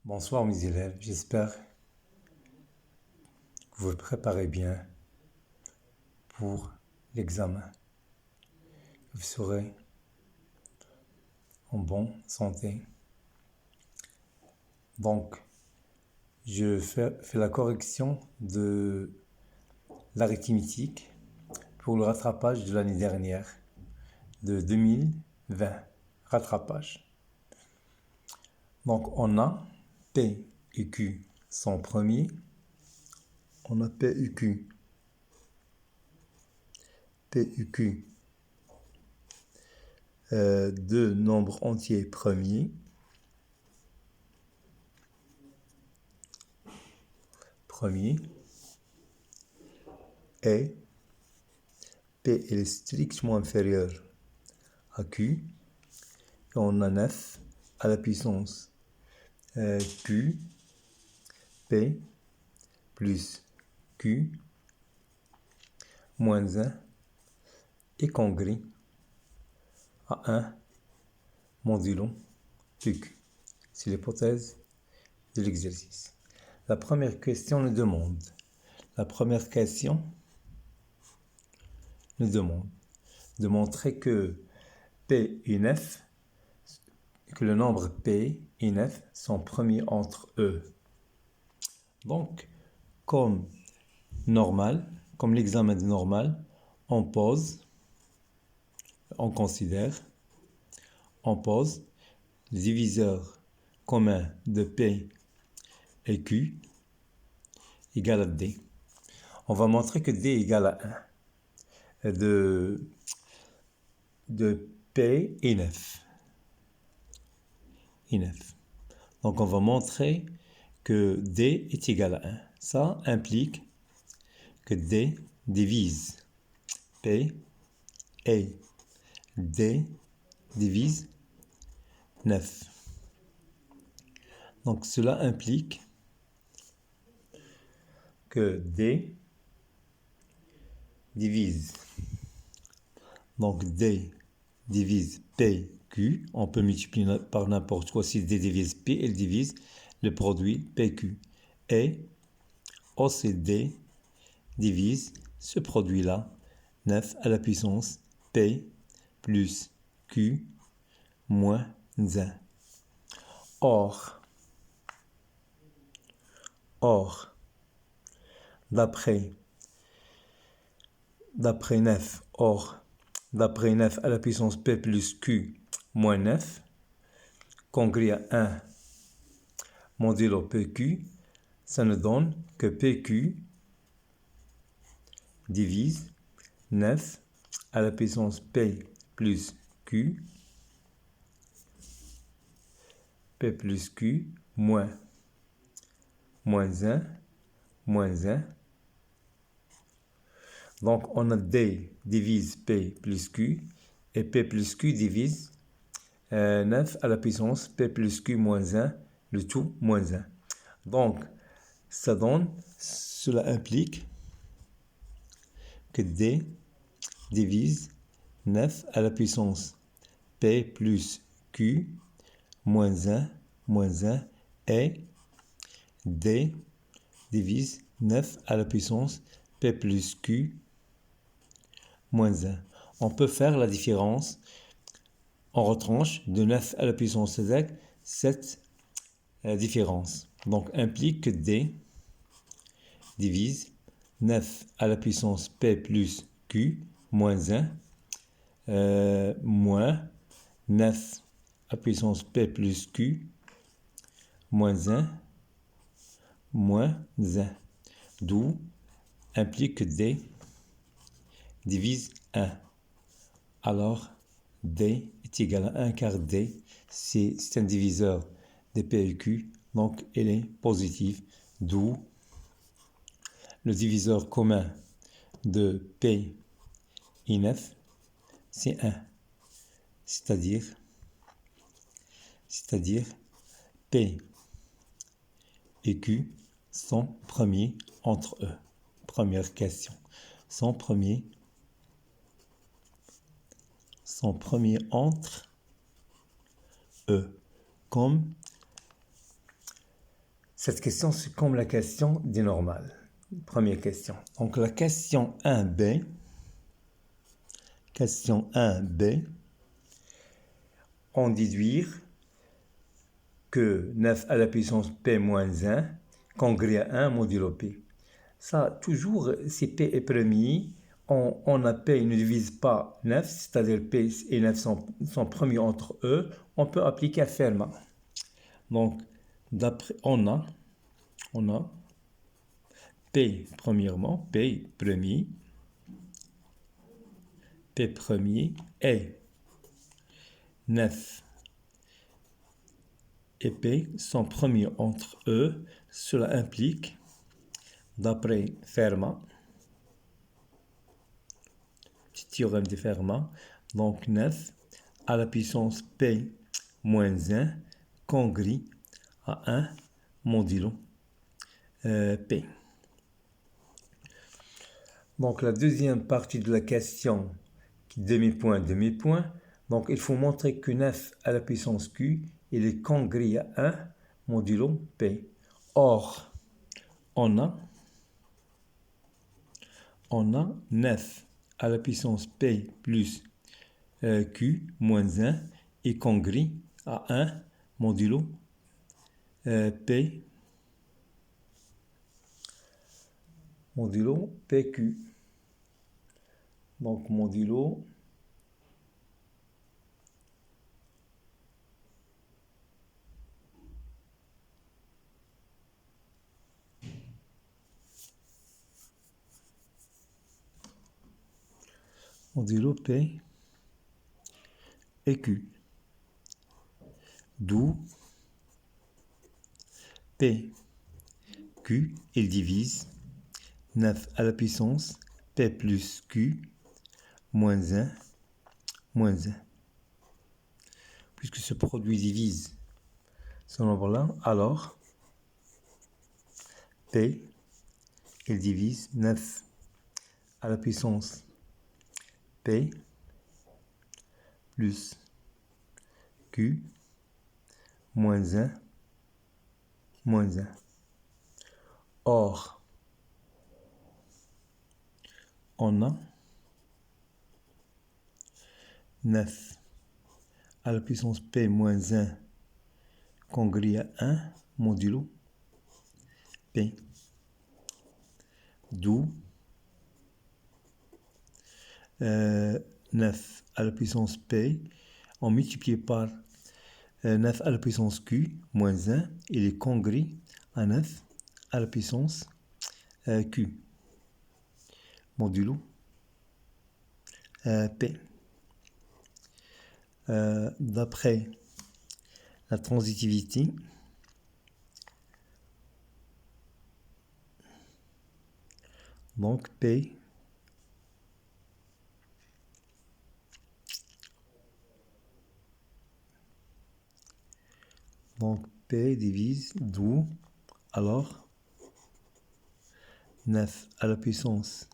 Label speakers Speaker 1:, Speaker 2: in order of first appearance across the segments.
Speaker 1: Bonsoir mes élèves, j'espère que vous vous préparez bien pour l'examen. Vous serez en bonne santé. Donc, je fais la correction de l'arithmétique pour le rattrapage de l'année dernière, de 2020. Rattrapage. Donc, on a P et Q sont premiers. On a P et Q. P et Q. Deux nombres entiers premiers. Et P est strictement inférieur à Q. Et on a 9 à la puissance Q, P plus Q moins 1 est congrue à 1 modulo PQ. C'est l'hypothèse de l'exercice. La première question nous demande de montrer que P et 9, que le nombre P et 9 sont premiers entre eux. Donc, comme l'examen de normal, on pose le diviseur commun de P et Q égale à D. On va montrer que D égale à 1 de P et 9. Donc on va montrer que D est égal à 1. Ça implique que D divise P et D divise 9. Donc cela implique que D divise PQ. On peut multiplier par n'importe quoi. Si D divise P, elle divise le produit PQ. Et aussi D divise ce produit-là, 9 à la puissance P plus Q moins 1. Or, d'après 9 à la puissance P plus Q moins 9, congrue à 1 modulo PQ, ça nous donne que PQ divise 9 à la puissance P plus Q moins 1. Donc, on a D divise P plus Q et P plus Q divise 9 à la puissance P plus Q moins 1, le tout moins 1. Donc, cela implique que D divise 9 à la puissance P plus Q moins 1 et D divise 9 à la puissance P plus Q moins 1. On peut faire la différence. On retranche de 9 à la puissance Z cette différence. Donc implique que D divise 9 à la puissance P plus Q moins 1 moins 9 à la puissance P plus Q moins 1 moins 1. D'où implique que D divise 1. Alors, D est égal à 1 car D, c'est un diviseur de P et Q, donc elle est positive. D'où le diviseur commun de P et 9, c'est 1. C'est-à-dire P et Q sont premiers entre eux. Première question. Sont premiers entre eux. Comme Cette question, c'est comme la question des normales. Première question. Donc la question 1b, on déduire que 9 à la puissance p moins 1 congrès à 1 modulo p. Ça, toujours, si p est premier, on a p ne divise pas 9, c'est-à-dire p et 9 sont premiers entre eux, on peut appliquer Fermat. Donc, d'après, on a p premièrement, p premier et 9 et p sont premiers entre eux. Cela implique, d'après Fermat, petit théorème de Fermat, donc 9 à la puissance p moins 1 congrès à 1 modulo p. Donc la deuxième partie de la question, demi-point. Donc il faut montrer que 9 à la puissance q, il est congrès à 1 modulo p. Or, on a 9 à la puissance p plus q moins 1 est congrès à 1 modulo p modulo pq. Donc modulo P et Q. D'où P, Q, il divise 9 à la puissance P plus Q moins 1, Puisque ce produit divise ce nombre-là, alors P, il divise 9 à la puissance P plus Q moins 1, Or, on a 9 à la puissance P moins 1 congrès à 1 modulo P. D'où 9 à la puissance P, on multiplie par 9 à la puissance Q moins 1, il est congrès à 9 à la puissance Q, modulo P. D'après la transitivité, donc P divise, d'où alors 9 à la puissance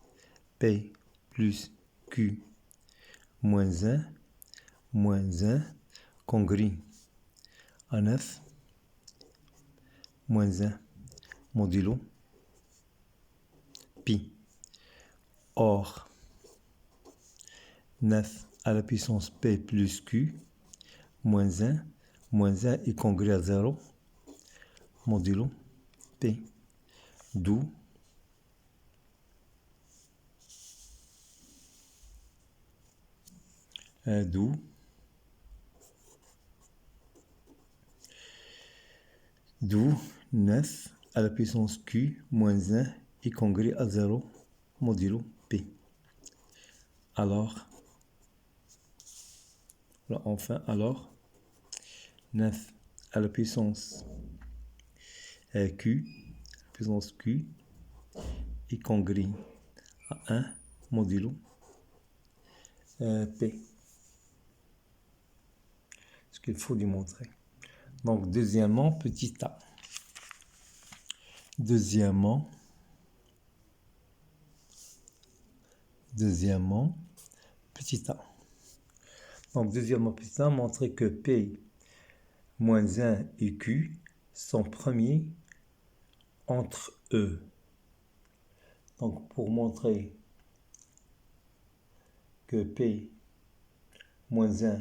Speaker 1: P plus Q moins 1, congrès à 9 moins 1 modulo pi. Or, 9 à la puissance P plus Q moins 1 est congrès à 0 modulo P. D'où d'où 9 à la puissance Q moins 1 est congrès à 0 modulo P. Alors, alors 9 à la puissance Q est congrès à 1 modulo P. Ce qu'il faut démontrer. Donc, deuxièmement, petit a. Deuxièmement, petit a. Donc, deuxièmement, petit a, montrer que P moins 1 et Q sont premiers entre eux. Donc, pour montrer que P moins 1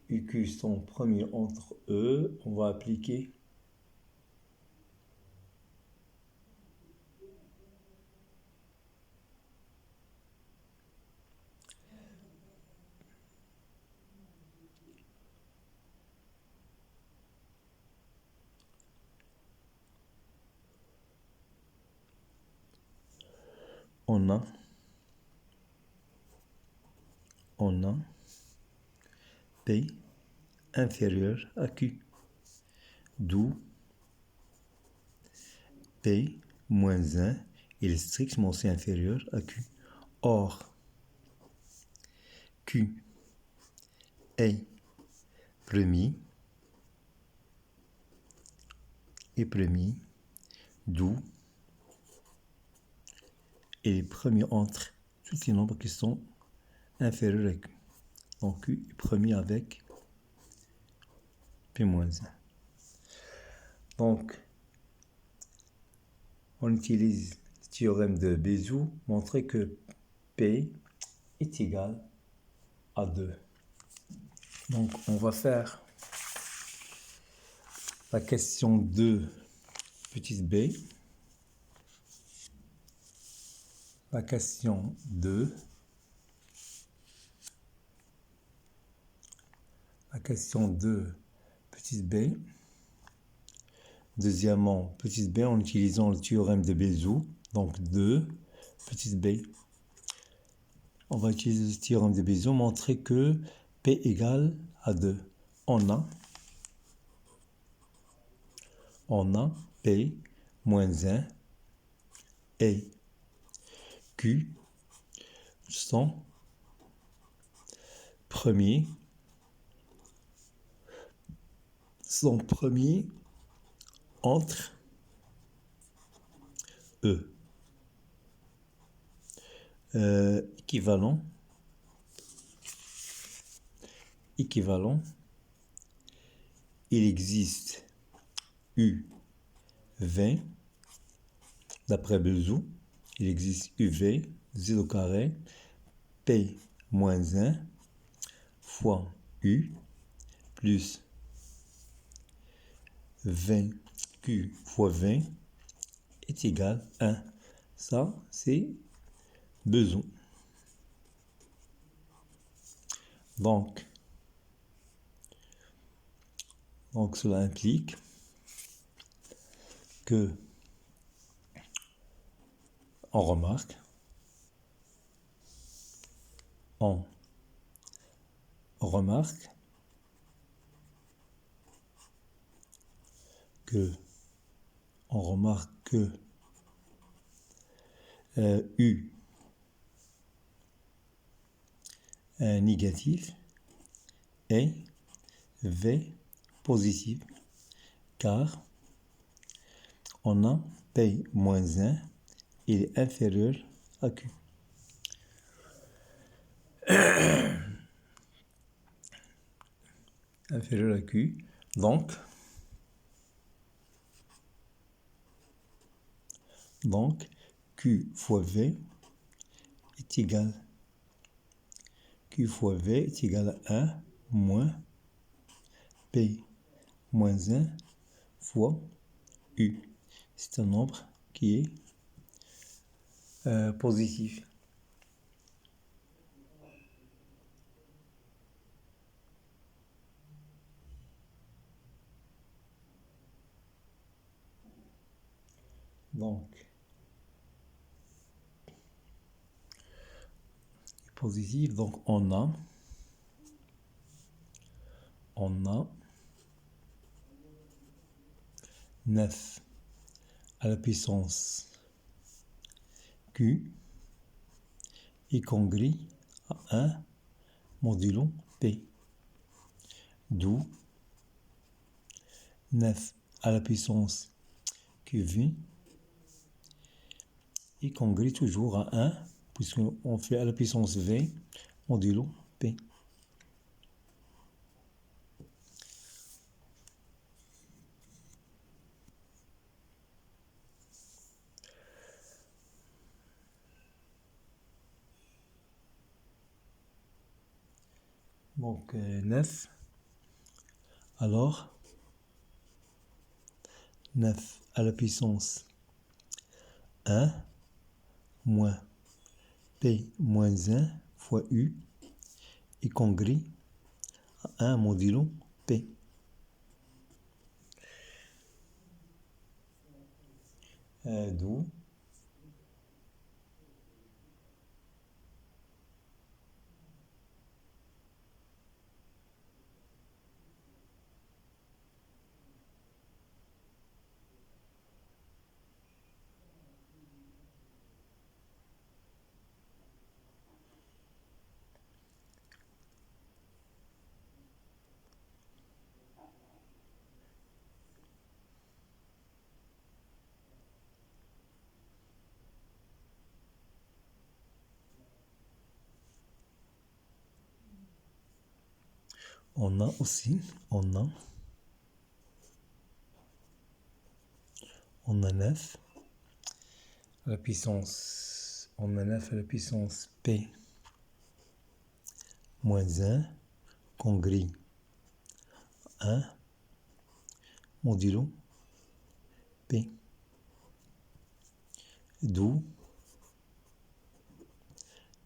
Speaker 1: et Q sont premiers entre eux, on va appliquer on a P inférieur à Q, d'où P moins 1 est strictement aussi inférieur à Q. Or, Q est premier, d'où il est premier entre tous les nombres qui sont inférieurs à Q. Donc Q est premier avec P moins 1. Donc, on utilise le théorème de Bézout, montrer que P est égal à 2. Donc, on va faire la question 2, petite b. La question 2. La question 2, petite b. Deuxièmement, petite b en utilisant le théorème de Bézout. Donc 2, petite b. On va utiliser le théorème de Bézout, montrer que P égale à 2. On a P moins 1 et Q sont premiers entre eux. Équivalent, il existe U20, d'après Bézout, il existe UV, z au carré, P moins 1 fois U plus 20Q fois 20 est égal à 1. Ça, c'est Bézout. Donc, cela implique que on remarque que U négatif et V positif, car on a P moins 1, il est inférieur à Q. Inférieur à Q, donc Q fois V est égal à 1 moins P moins 1 fois U. C'est un nombre qui est positif. Donc, positif, donc on a 9 à la puissance Q est congrue à 1 modulo P, d'où 9 à la puissance QV est congrue toujours à 1, puisqu'on fait à la puissance V modulo P. Donc 9. Alors, 9 à la puissance 1 moins P moins 1 fois U est congrue à 1 modulo P. D'où on a aussi, on a 9 à la puissance, on a 9 à la puissance P moins 1 congrue 1 modulo P. D'où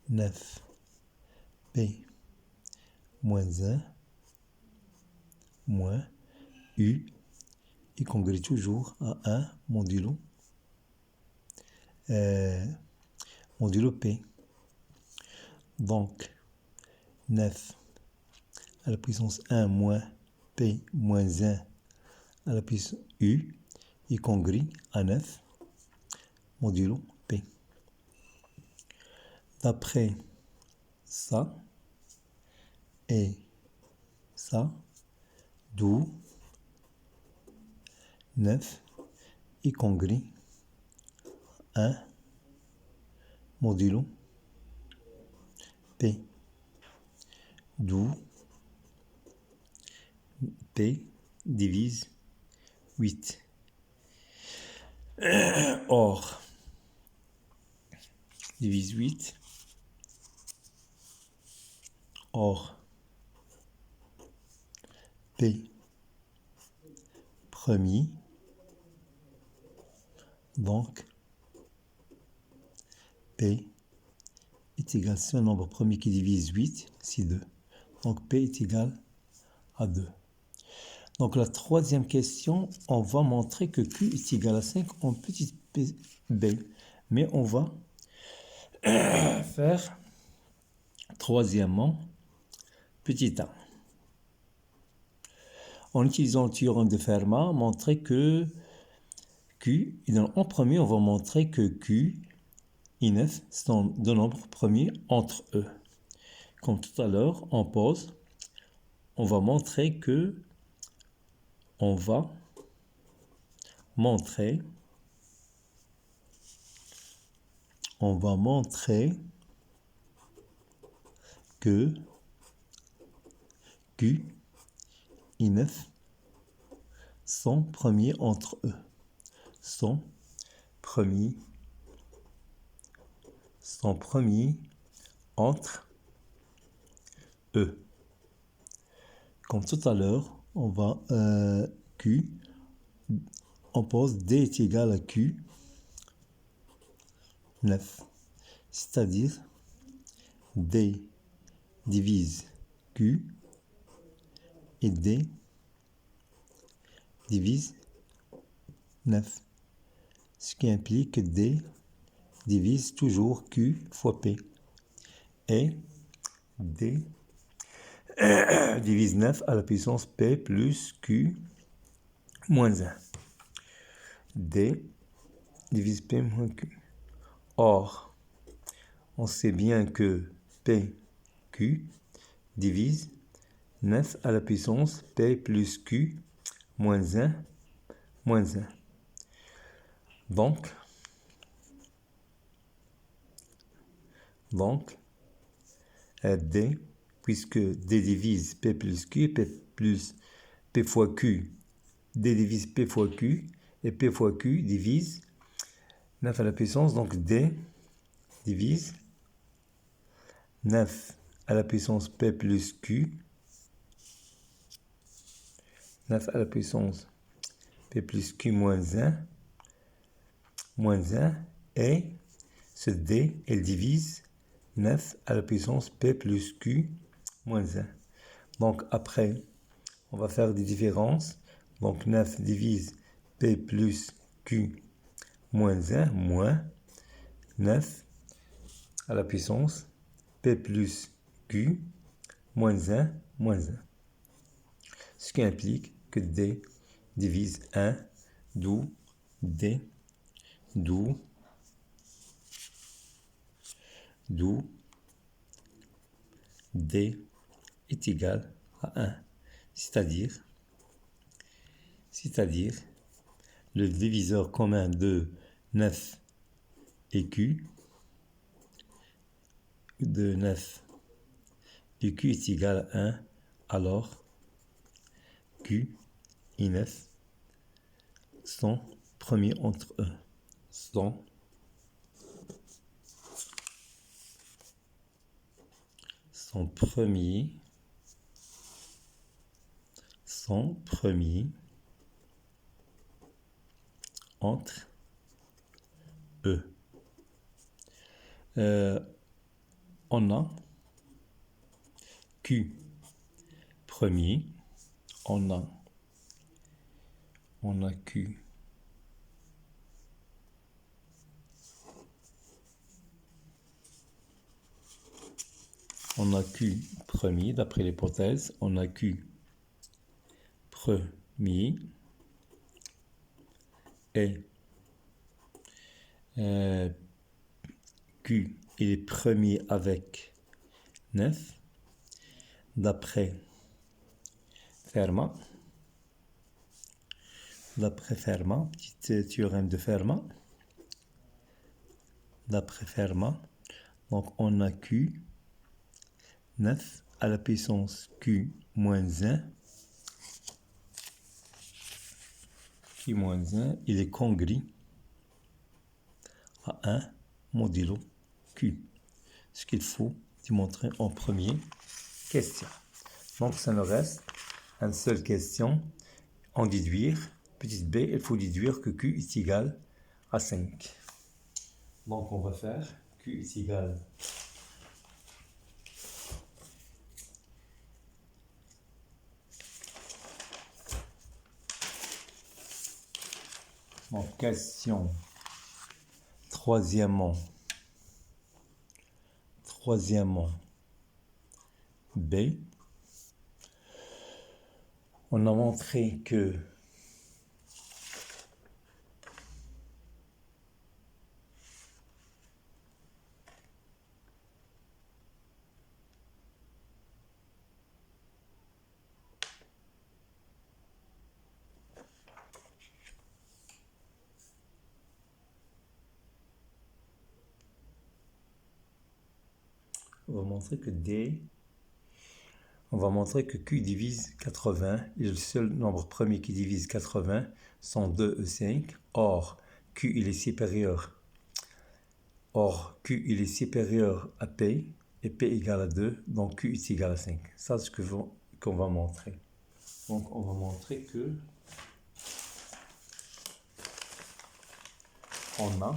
Speaker 1: 9 P moins 1 moins U est congrue toujours à 1 modulo P. Donc 9 à la puissance 1 moins P moins 1 à la puissance U est congrue à 9 modulo P. D'après ça et ça, d'où 9 est congrue à 1 modulo P. D'où P divise 8. Or, divise 8. Or, P premier, donc P est égal, c'est un nombre premier qui divise 8, c'est 2. Donc P est égal à 2. Donc la troisième question, on va montrer que Q est égal à 5 en petit b. Mais on va faire troisièmement petit a. En utilisant le théorème de Fermat, montrer que Q, en premier, on va montrer que Q et 9 sont deux nombres premiers entre eux. Comme tout à l'heure, on pose, on va montrer que que Q et 9 sont premiers entre eux. Sont premiers entre eux. Comme tout à l'heure, on va Q, on pose D est égal à Q 9. C'est-à-dire D divise Q et D divise 9. Ce qui implique que D divise toujours Q fois P. Et D divise 9 à la puissance P plus Q moins 1. D divise P moins Q. Or, on sait bien que PQ divise 9 à la puissance P plus Q moins 1 moins 1. Donc, D, puisque D divise P plus Q, P plus P fois Q, D divise P fois Q, et P fois Q divise 9 à la puissance, donc D divise 9 à la puissance P plus Q 9 à la puissance P plus Q moins 1, et ce D, elle divise 9 à la puissance P plus Q moins 1. Donc après, on va faire des différences. Donc 9 divise P plus Q moins 1, moins 9 à la puissance P plus Q moins 1, moins 1. Ce qui implique que D divise 1, d'où D, d'où D est égal à 1. C'est-à-dire, le diviseur commun de 9 et Q, de 9 et Q est égal à 1, alors Q et 9 sont premiers entre eux. Sont premiers entre eux. On a Q premier, on a Q premier, d'après l'hypothèse, on a Q premier et Q il est premier avec 9, d'après Fermat, petit théorème de Fermat, d'après Fermat, donc on a Q 9 à la puissance Q moins 1, il est congru à 1 modulo Q. Ce qu'il faut démontrer en première question. Donc, ça nous reste une seule question. En déduire, petite b, il faut déduire que Q est égal à 5. Donc, on va faire Q est égal en question. Troisièmement, B, on a montré que on va montrer que Q divise 80, et le seul nombre premier qui divise 80 sont 2 et 5. Or, Q il est supérieur à P, et P égale à 2, donc Q est égal à 5. Ça, c'est ce qu'on va montrer. Donc, on va montrer que on a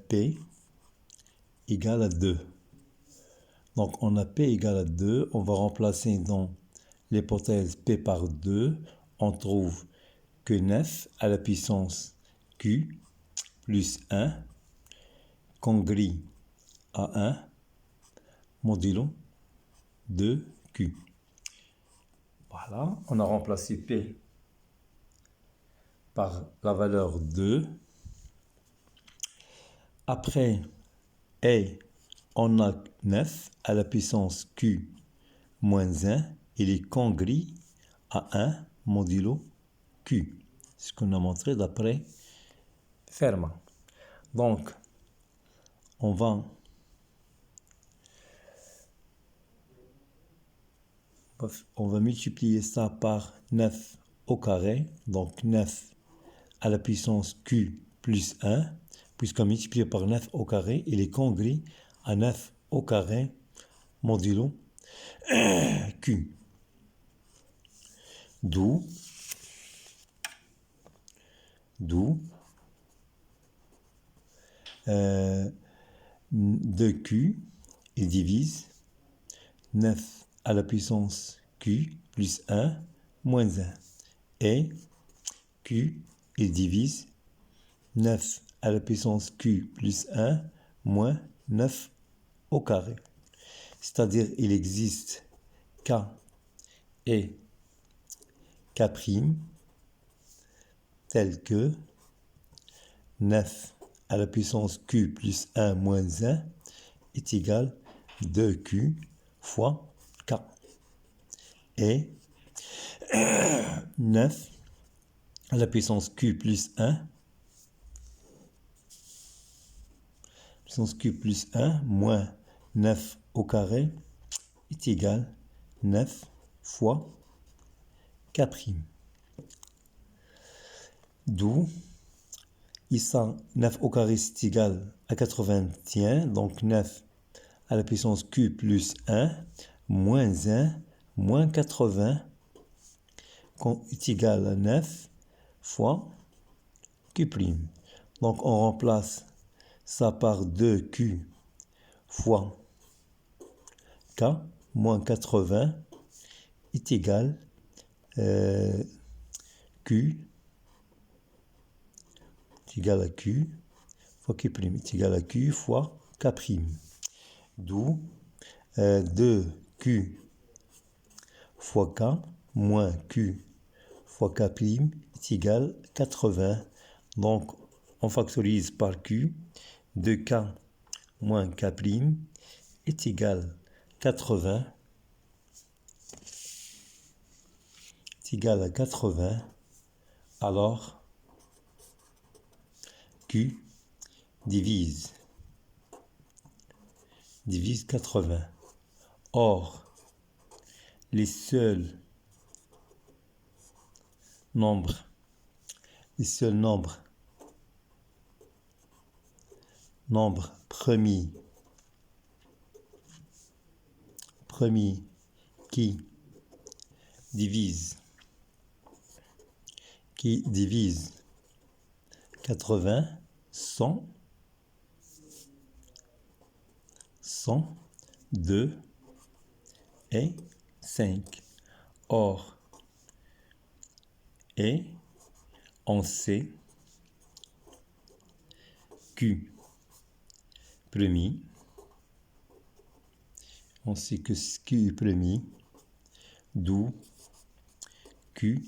Speaker 1: P égale à 2. Donc, on a P égale à 2. On va remplacer dans l'hypothèse P par 2. On trouve que 9 à la puissance Q plus 1 congru à 1 modulo 2Q. Voilà, on a remplacé P par la valeur 2. Après, on a 9 à la puissance Q moins 1. Il est congru à 1 modulo Q. Ce qu'on a montré d'après Fermat. Donc, on va multiplier ça par 9 au carré. Donc, 9 à la puissance Q plus 1. Puisqu'on multiplie par 9 au carré, il est congru à 9 au carré modulo Q. D'où 2Q, il divise 9 à la puissance Q plus 1 moins 1. Et Q, il divise 9 à la puissance Q plus 1 moins 9 au carré. C'est-à-dire il existe K et K' tel que 9 à la puissance Q plus 1 moins 1 est égal à 2Q fois K. Et 9 à la puissance Q plus 1 moins 9 au carré est égal à 9 fois K'. D'où ici 9 au carré est égal à 81, donc 9 à la puissance Q plus 1 moins 1 moins 80 est égal à 9 fois Q'. Donc on remplace ça par 2Q fois K moins 80 est égal Q est égal à Q fois Q' est égal à Q fois K'. D'où 2Q fois K moins Q fois K' est égal à 80. Donc on factorise par Q. 2K moins K' est égal à 80. Est égal à 80. Alors Q divise 80. Or, les seuls nombres premiers qui divisent 80 sont 2 et 5. Or, et on sait Q premier, on sait que Q est premier, d'où Q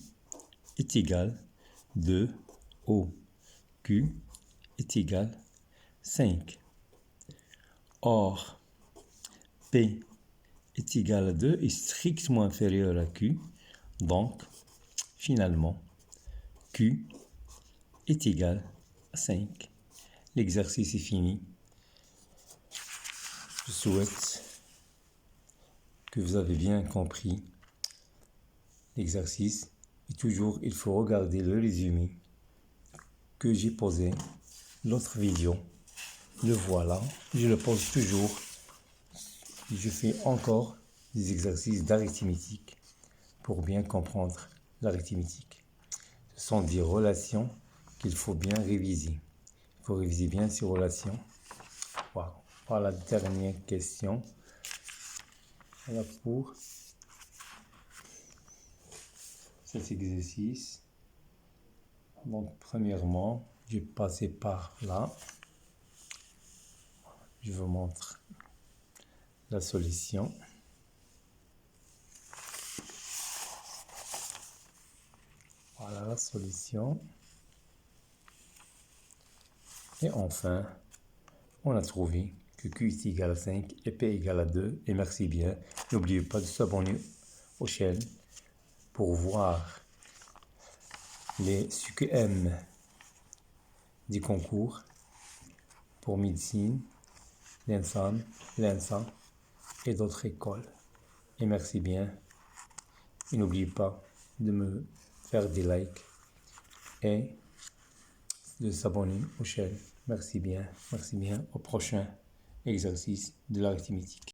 Speaker 1: est égal 2 au Q est égal 5. Or, P est égal à 2 est strictement inférieur à Q. Donc, finalement, Q est égal à 5. L'exercice est fini. Je souhaite que vous avez bien compris l'exercice. Et toujours, il faut regarder le résumé que j'ai posé l'autre vidéo. Le voilà. Je le pose toujours. Je fais encore des exercices d'arithmétique pour bien comprendre l'arithmétique. Ce sont des relations qu'il faut bien réviser. Il faut réviser bien ces relations. Voilà. Voilà la dernière question. Voilà pour cet exercice. Donc, premièrement, je vais passer par là. Je vous montre la solution. Voilà la solution. Et enfin, on a trouvé que Q est égal à 5 et P égale à 2. Et merci bien. N'oubliez pas de s'abonner aux chaînes pour voir les QM du concours pour médecine, l'ENSAM, l'ENSA et d'autres écoles. Et merci bien. Et n'oubliez pas de me faire des likes et de s'abonner aux chaînes. Merci bien. Au prochain exercice de l'arithmétique.